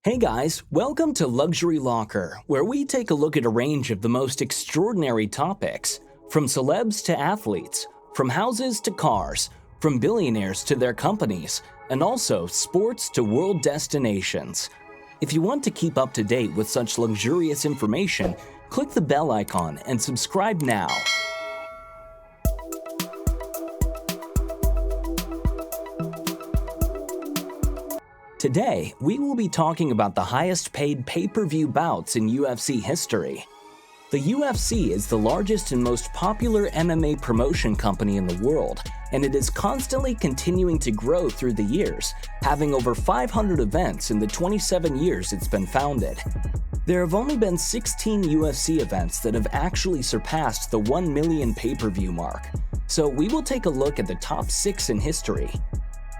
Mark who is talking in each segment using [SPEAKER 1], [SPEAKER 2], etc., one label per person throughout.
[SPEAKER 1] Hey guys, welcome to Luxury Locker, where we take a look at a range of the most extraordinary topics, from celebs to athletes, from houses to cars, from billionaires to their companies, and also sports to world destinations. If you want to keep up to date with such luxurious information, click the bell icon and subscribe now. Today, we will be talking about the highest paid pay-per-view bouts in UFC history. The UFC is the largest and most popular MMA promotion company in the world, and it is constantly continuing to grow through the years, having over 500 events in the 27 years it's been founded. There have only been 16 UFC events that have actually surpassed the 1 million pay-per-view mark, so we will take a look at the top 6 in history.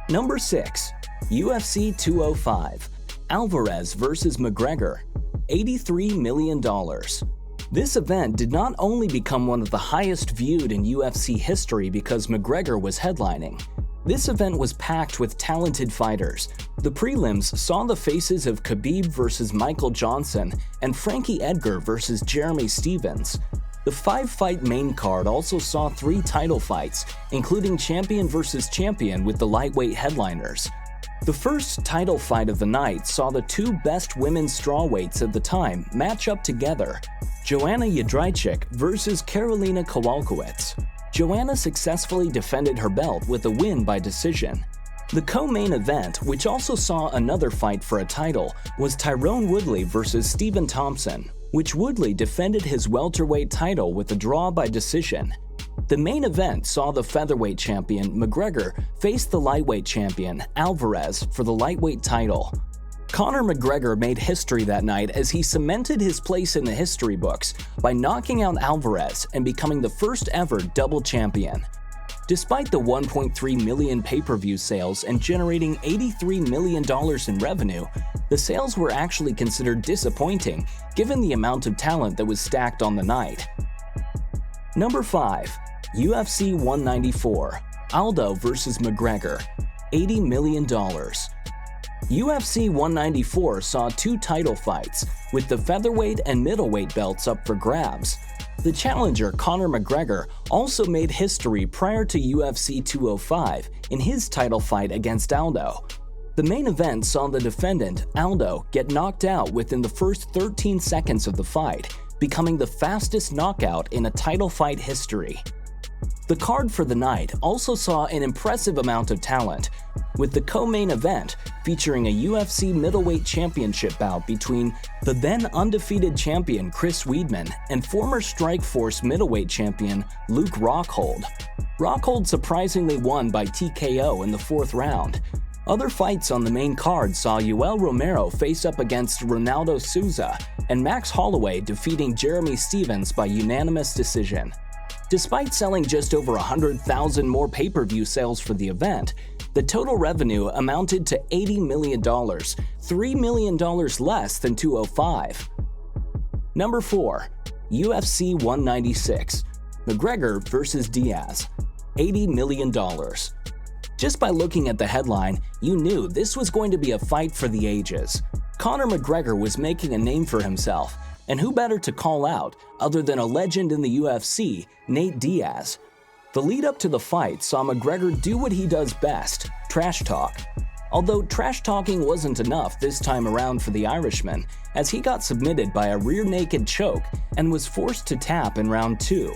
[SPEAKER 1] Number 6. UFC 205, Alvarez vs. McGregor, $83 million. This event did not only become one of the highest viewed in UFC history because McGregor was headlining. This event was packed with talented fighters. The prelims saw the faces of Khabib vs. Michael Johnson and Frankie Edgar vs. Jeremy Stephens. The 5-fight main card also saw 3 title fights, including champion vs. champion with the lightweight headliners. The first title fight of the night saw the 2 best women's strawweights at the time match up together, Joanna Jędrzejczyk vs. Karolina Kowalkiewicz. Joanna successfully defended her belt with a win by decision. The co-main event, which also saw another fight for a title, was Tyrone Woodley vs. Stephen Thompson, which Woodley defended his welterweight title with a draw by decision. The main event saw the featherweight champion, McGregor, face the lightweight champion, Alvarez, for the lightweight title. Conor McGregor made history that night as he cemented his place in the history books by knocking out Alvarez and becoming the first ever double champion. Despite the 1.3 million pay-per-view sales and generating $83 million in revenue, the sales were actually considered disappointing given the amount of talent that was stacked on the night. Number 5. UFC 194, Aldo vs. McGregor, $80 million. UFC 194 saw 2 title fights, with the featherweight and middleweight belts up for grabs. The challenger, Conor McGregor, also made history prior to UFC 205 in his title fight against Aldo. The main event saw the defendant, Aldo, get knocked out within the first 13 seconds of the fight, becoming the fastest knockout in a title fight history. The card for the night also saw an impressive amount of talent, with the co-main event featuring a UFC middleweight championship bout between the then undefeated champion Chris Weidman and former Strikeforce middleweight champion Luke Rockhold. Rockhold surprisingly won by TKO in the 4th round. Other fights on the main card saw Yoel Romero face up against Ronaldo Souza and Max Holloway defeating Jeremy Stephens by unanimous decision. Despite selling just over 100,000 more pay-per-view sales for the event, the total revenue amounted to $80 million, $3 million less than 205. Number 4. UFC 196, McGregor vs. Diaz, $80 million. Just by looking at the headline, you knew this was going to be a fight for the ages. Conor McGregor was making a name for himself, and who better to call out other than a legend in the UFC, Nate Diaz. The lead up to the fight saw McGregor do what he does best, trash talk. Although trash talking wasn't enough this time around for the Irishman, as he got submitted by a rear naked choke and was forced to tap in round 2.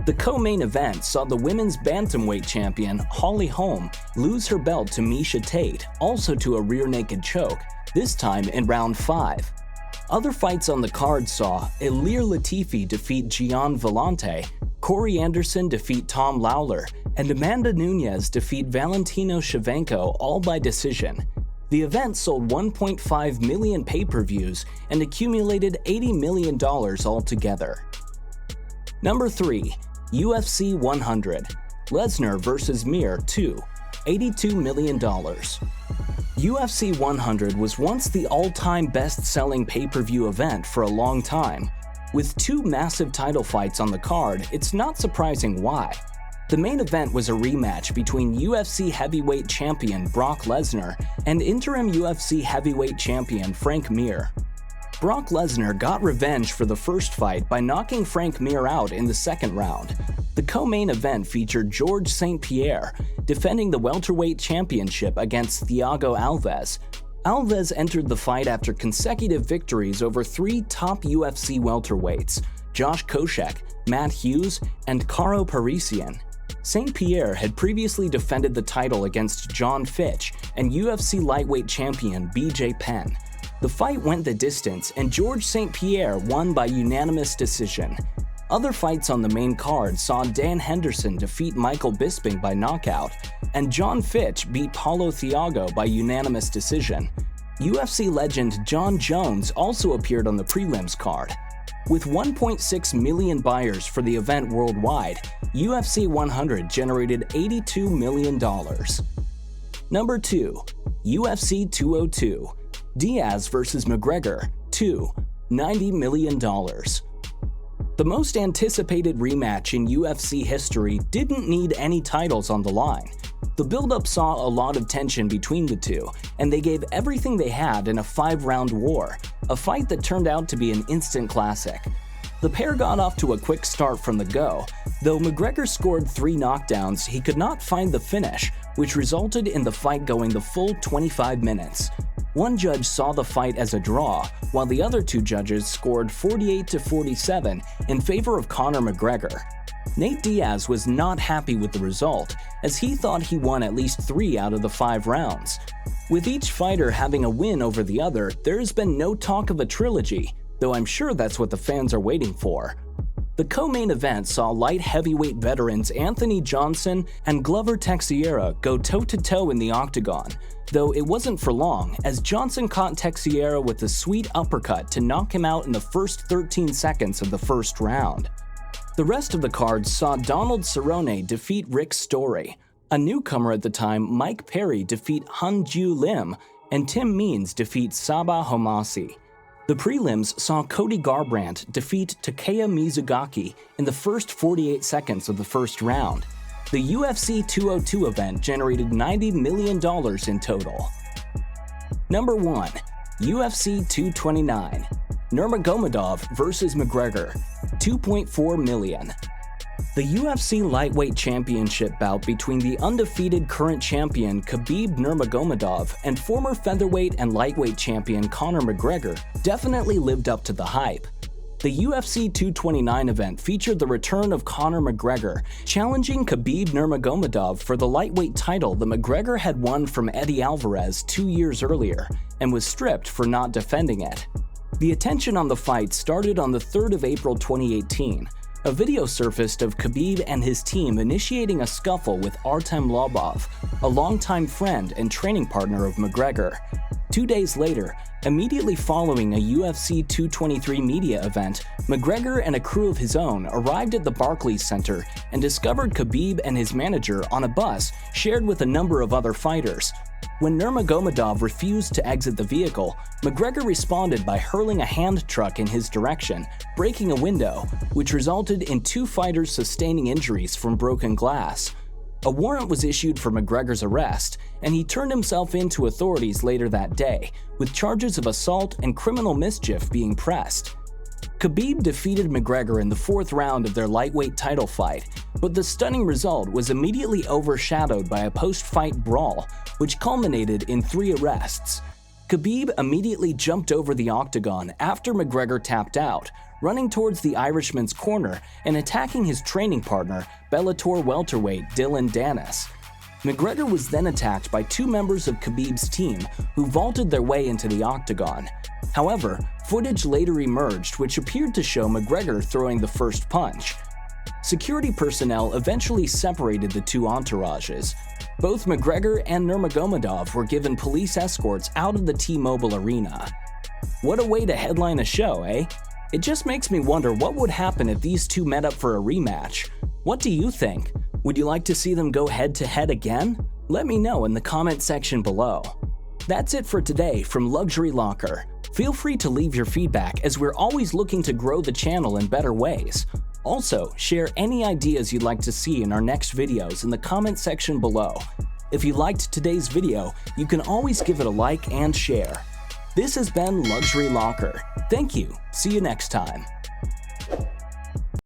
[SPEAKER 1] The co-main event saw the women's bantamweight champion, Holly Holm, lose her belt to Miesha Tate, also to a rear naked choke, this time in round 5. Other fights on the card saw Ilir Latifi defeat Gian Vellante, Corey Anderson defeat Tom Lawler, and Amanda Nunes defeat Valentino Shevchenko, all by decision. The event sold 1.5 million pay-per-views and accumulated $80 million altogether. Number 3. UFC 100, Lesnar vs. Mir 2, $82 million. UFC 100 was once the all-time best-selling pay-per-view event for a long time. With 2 massive title fights on the card, it's not surprising why. The main event was a rematch between UFC heavyweight champion Brock Lesnar and interim UFC heavyweight champion Frank Mir. Brock Lesnar got revenge for the first fight by knocking Frank Mir out in the second round. The co-main event featured George St. Pierre defending the welterweight championship against Thiago Alves. Alves entered the fight after consecutive victories over three top UFC welterweights, Josh Koscheck, Matt Hughes, and Caro Parisian. St. Pierre had previously defended the title against John Fitch and UFC lightweight champion BJ Penn. The fight went the distance and George St. Pierre won by unanimous decision. Other fights on the main card saw Dan Henderson defeat Michael Bisping by knockout, and John Fitch beat Paulo Thiago by unanimous decision. UFC legend John Jones also appeared on the prelims card. With 1.6 million buyers for the event worldwide, UFC 100 generated $82 million. Number 2. UFC 202. Diaz vs. McGregor 2. $90 million. The most anticipated rematch in UFC history didn't need any titles on the line. The build-up saw a lot of tension between the two, and they gave everything they had in a 5-round war, a fight that turned out to be an instant classic. The pair got off to a quick start from the go. Though McGregor scored 3 knockdowns, he could not find the finish, which resulted in the fight going the full 25 minutes. One judge saw the fight as a draw, while the other 2 judges scored 48-47 in favor of Conor McGregor. Nate Diaz was not happy with the result, as he thought he won at least 3 out of the 5 rounds. With each fighter having a win over the other, there has been no talk of a trilogy, though I'm sure that's what the fans are waiting for. The co-main event saw light heavyweight veterans Anthony Johnson and Glover Teixeira go toe-to-toe in the octagon, though it wasn't for long, as Johnson caught Teixeira with a sweet uppercut to knock him out in the first 13 seconds of the first round. The rest of the card saw Donald Cerrone defeat Rick Story, a newcomer at the time Mike Perry defeat Han Ju Lim, and Tim Means defeat Sabah Homasi. The prelims saw Cody Garbrandt defeat Takeya Mizugaki in the first 48 seconds of the first round. The UFC 202 event generated $90 million in total. Number 1. UFC 229. Nurmagomedov vs. McGregor, $2.4 million. The UFC lightweight championship bout between the undefeated current champion Khabib Nurmagomedov and former featherweight and lightweight champion Conor McGregor definitely lived up to the hype. The UFC 229 event featured the return of Conor McGregor, challenging Khabib Nurmagomedov for the lightweight title that McGregor had won from Eddie Alvarez 2 years earlier, and was stripped for not defending it. The attention on the fight started on the 3rd of April 2018. A video surfaced of Khabib and his team initiating a scuffle with Artem Lobov, a longtime friend and training partner of McGregor. 2 days later, immediately following a UFC 223 media event, McGregor and a crew of his own arrived at the Barclays Center and discovered Khabib and his manager on a bus shared with a number of other fighters. When Nurmagomedov refused to exit the vehicle, McGregor responded by hurling a hand truck in his direction, breaking a window, which resulted in 2 fighters sustaining injuries from broken glass. A warrant was issued for McGregor's arrest, and he turned himself in to authorities later that day, with charges of assault and criminal mischief being pressed. Khabib defeated McGregor in the 4th round of their lightweight title fight, but the stunning result was immediately overshadowed by a post-fight brawl, which culminated in 3 arrests. Khabib immediately jumped over the octagon after McGregor tapped out, running towards the Irishman's corner and attacking his training partner, Bellator welterweight Dylan Dennis. McGregor was then attacked by 2 members of Khabib's team who vaulted their way into the octagon. However, footage later emerged which appeared to show McGregor throwing the first punch. Security personnel eventually separated the 2 entourages. Both McGregor and Nurmagomedov were given police escorts out of the T-Mobile Arena. What a way to headline a show, eh? It just makes me wonder what would happen if these 2 met up for a rematch. What do you think? Would you like to see them go head-to-head again? Let me know in the comment section below. That's it for today from Luxury Locker. Feel free to leave your feedback as we're always looking to grow the channel in better ways. Also, share any ideas you'd like to see in our next videos in the comment section below. If you liked today's video, you can always give it a like and share. This has been Luxury Locker. Thank you. See you next time.